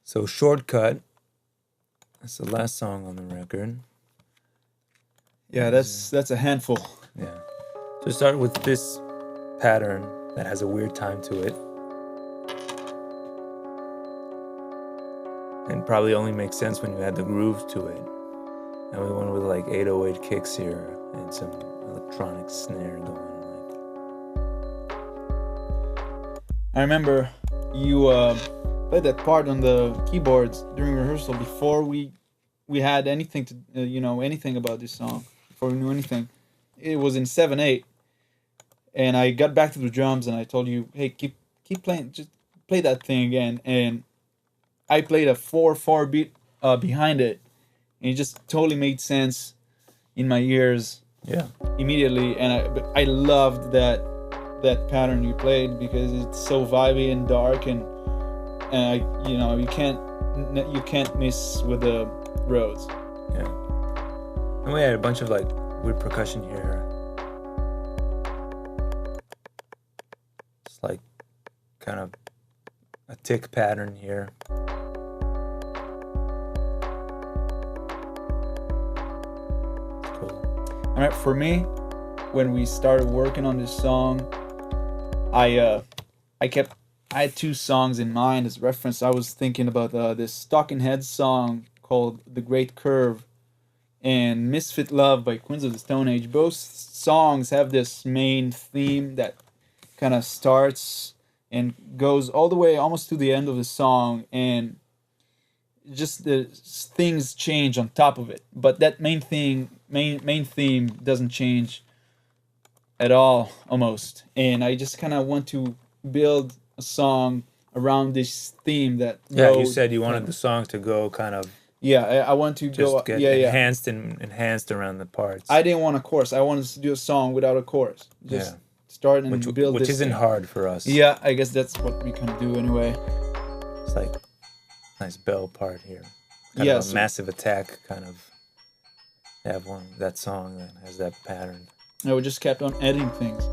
So Shortcut, that's the last song on the record. Yeah, that's a handful. Yeah. So start with this pattern that has a weird time to it. And probably only makes sense when you add the groove to it. And we went with like 808 kicks here and some electronic snare going. I remember you played that part on the keyboards during rehearsal before we had anything to anything about this song, before we knew anything. It was in 7/8, and I got back to the drums and I told you, hey, keep playing, just play that thing again. And I played a 4/4 beat behind it, and it just totally made sense in my ears. Yeah. Immediately, and I loved that pattern you played because it's so vibey and dark, and you can't miss with the Rhodes. Yeah. And we had a bunch of like weird percussion here. It's like kind of a tick pattern here. It's cool. All right, for me, when we started working on this song, I had two songs in mind as reference. I was thinking about this Talking Heads song called The Great Curve and Misfit Love by Queens of the Stone Age. Both songs have this main theme that kind of starts and goes all the way almost to the end of the song, and just the things change on top of it. But that main theme doesn't change at all, almost. And I just kind of want to build a song around this theme that you said you wanted the song to go kind of I want to just go get enhanced around the parts. I didn't want a chorus. I wanted to do a song without a chorus. Just start and build which this isn't thing. Hard for us. Yeah, I guess that's what we can do anyway. It's like nice bell part here. Kind of a massive attack kind of. Have that song that has that pattern. No, we just kept on adding things.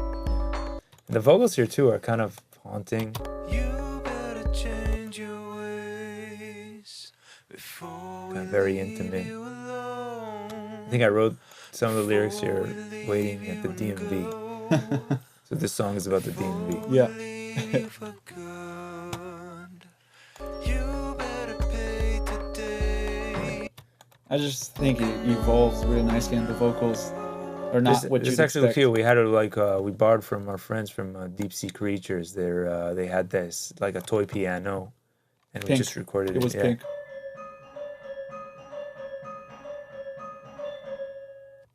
And the vocals here too are kind of haunting. You better change your ways before Kind of very intimate. I think I wrote some of the lyrics here waiting at the DMV. So this song is about the DMV. Yeah. I just think it evolves really nicely, and the vocals are not what you'd It's actually expect. cute. We had we borrowed from our friends from Deep Sea Creatures. They had this like a toy piano, and we Pink. just recorded it. It was pink.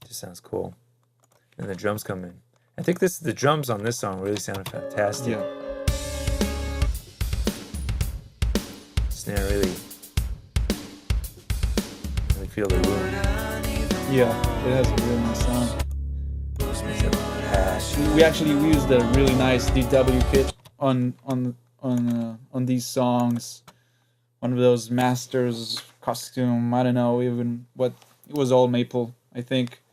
Just sounds cool. And the drums come in. I think the drums on this song really sound fantastic. Yeah. Snare really feel the room. Yeah, it has a really nice sound. Hash. We used a really nice DW kit on these songs. One of those Masters costume. I don't know even what it was. All maple, I think.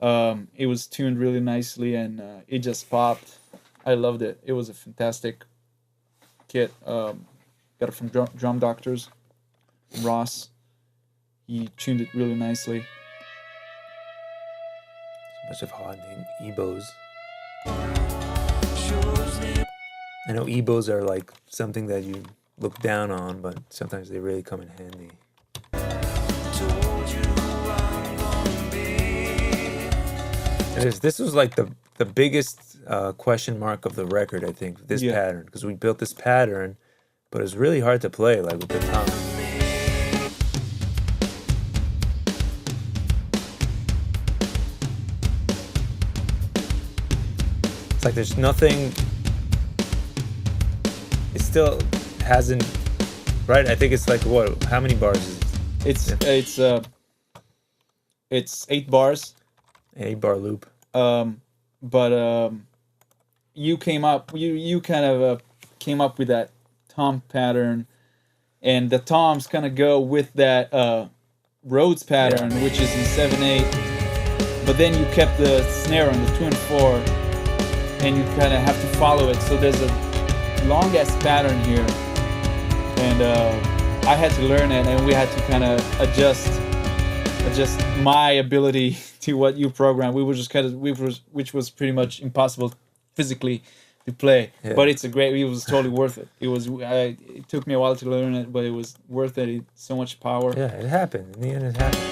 It was tuned really nicely, and it just popped. I loved it. It was a fantastic kit. Got it from Drum Doctors, Ross. He tuned it really nicely. A bunch of haunting EBOs. I know EBOs are like something that you look down on, but sometimes they really come in handy. This was like the biggest question mark of the record, I think, this pattern. Because we built this pattern, but it was really hard to play, like with the tongue. It's like there's nothing. It still hasn't. Right? I think it's like what? How many bars is it? It's 8 bars. An 8-bar loop. But you kind of came up with that tom pattern, and the toms kind of go with that Rhodes pattern, which is in 7/8. But then you kept the snare on the 2 and 4, and you kind of have to follow it. So there's a long ass pattern here, and I had to learn it, and we had to kind of adjust my ability to what you programmed. We were just which was pretty much impossible physically to play. Yeah. But it was totally worth it. It took me a while to learn it, but it was worth it. It's so much power. Yeah, it happened. In the end, it happened.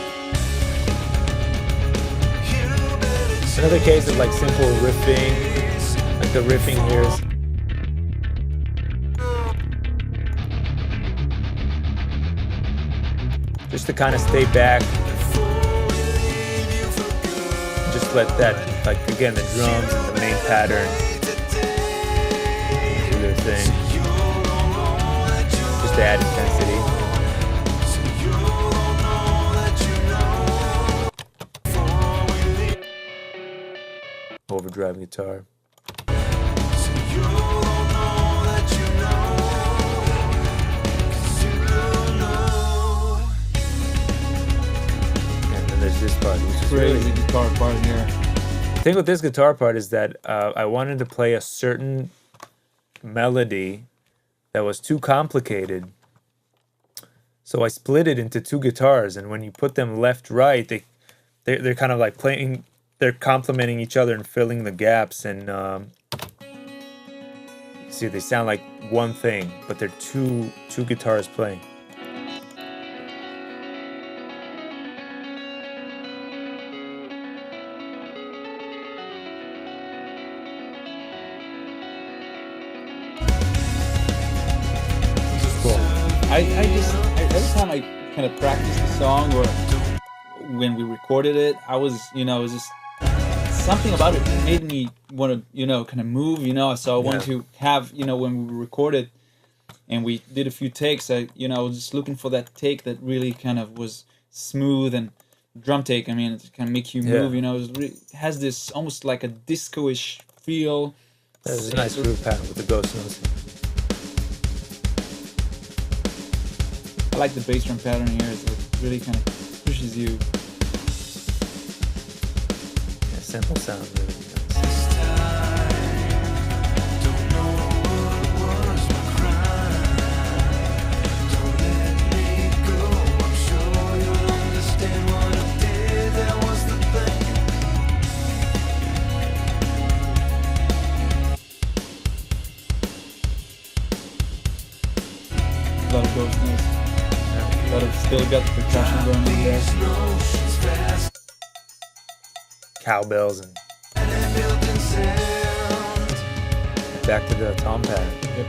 Another case of like simple riffing, like the riffing here is. Just to kind of stay back, just let that, like again, the drums and the main pattern do their thing, just to add intensity. Overdrive guitar. There's this part, which is Crazy guitar part here. The thing with this guitar part is that I wanted to play a certain melody that was too complicated, so I split it into two guitars. And when you put them left, right, they're kind of like playing. They're complementing each other and filling the gaps. And see, they sound like one thing, but they're two guitars playing. Every time I kind of practiced the song or when we recorded it, it was just something about it made me want to, kind of move, so I wanted to have, when we recorded and we did a few takes, I was just looking for that take that really kind of was smooth and drum take. I mean, it kind of makes you move, it has this almost like a disco-ish feel. There's a nice groove pattern with the ghost notes. I like the bass drum pattern here. It really kind of pushes you. Yeah, simple sound, really nice. A lot of ghost notes. But it's still got the percussion going in there. Cowbells and back to the tom pad. Yep.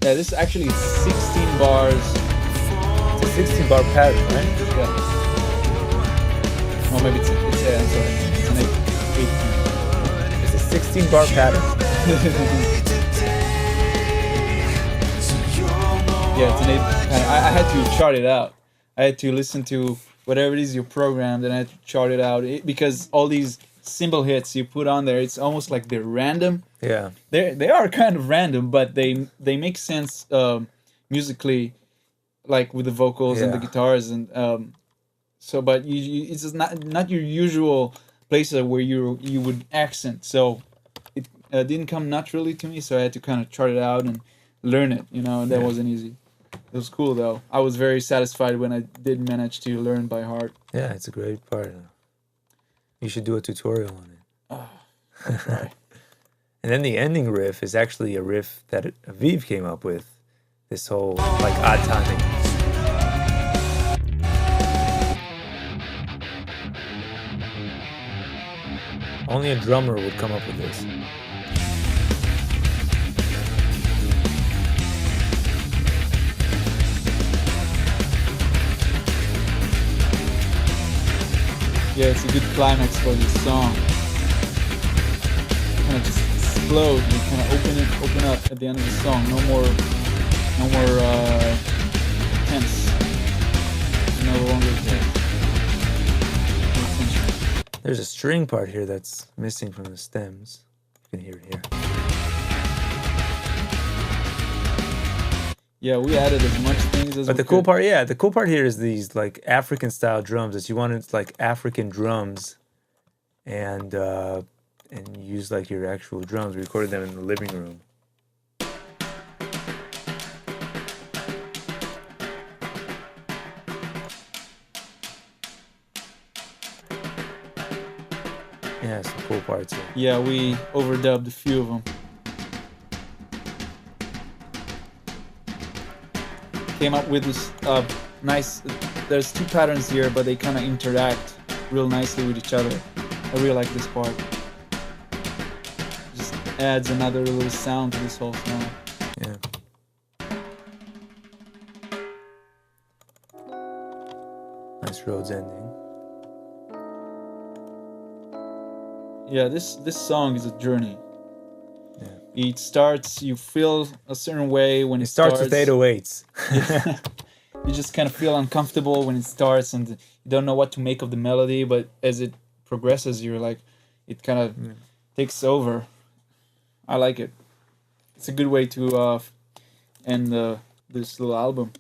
Yeah, this is actually 16 bars. It's a 16 bar pattern, right? Yeah. Oh, maybe I'm sorry. It's an 18. 16 bar pattern. Yeah, it's an 8. I had to chart it out. I had to listen to whatever it is you programmed, and I had to chart it out because all these cymbal hits you put on there, it's almost like they're random. Yeah, they are kind of random, but they make sense musically, like with the vocals and the guitars, and but it's just not your usual places where you would accent, so it didn't come naturally to me, so I had to kind of chart it out and learn it, and that wasn't easy. It was cool though. I was very satisfied when I did manage to learn by heart. Yeah, it's a great part. You should do a tutorial on it. Right. And then the ending riff is actually a riff that Aviv came up with, this whole like odd timing. Only a drummer would come up with this. Yeah, it's a good climax for this song. Kind of just explode. You kind of open up at the end of the song. No more tense. No longer tense. There's a string part here that's missing from the stems. You can hear it here. Yeah, we added as much things as But we the cool could. part, the cool part here is these like African style drums. That you wanted like African drums and use like your actual drums. We recorded them in the living room. Yeah, some cool parts here. Yeah, we overdubbed a few of them. Came up with this nice. There's two patterns here, but they kind of interact real nicely with each other. I really like this part. Just adds another little sound to this whole song. Yeah. Nice Rhodes ending. Yeah, this song is a journey. Yeah. It starts, you feel a certain way when It starts with 808s. You just kind of feel uncomfortable when it starts, and you don't know what to make of the melody, but as it progresses, you're like, it kind of takes over. I like it. It's a good way to end this little album.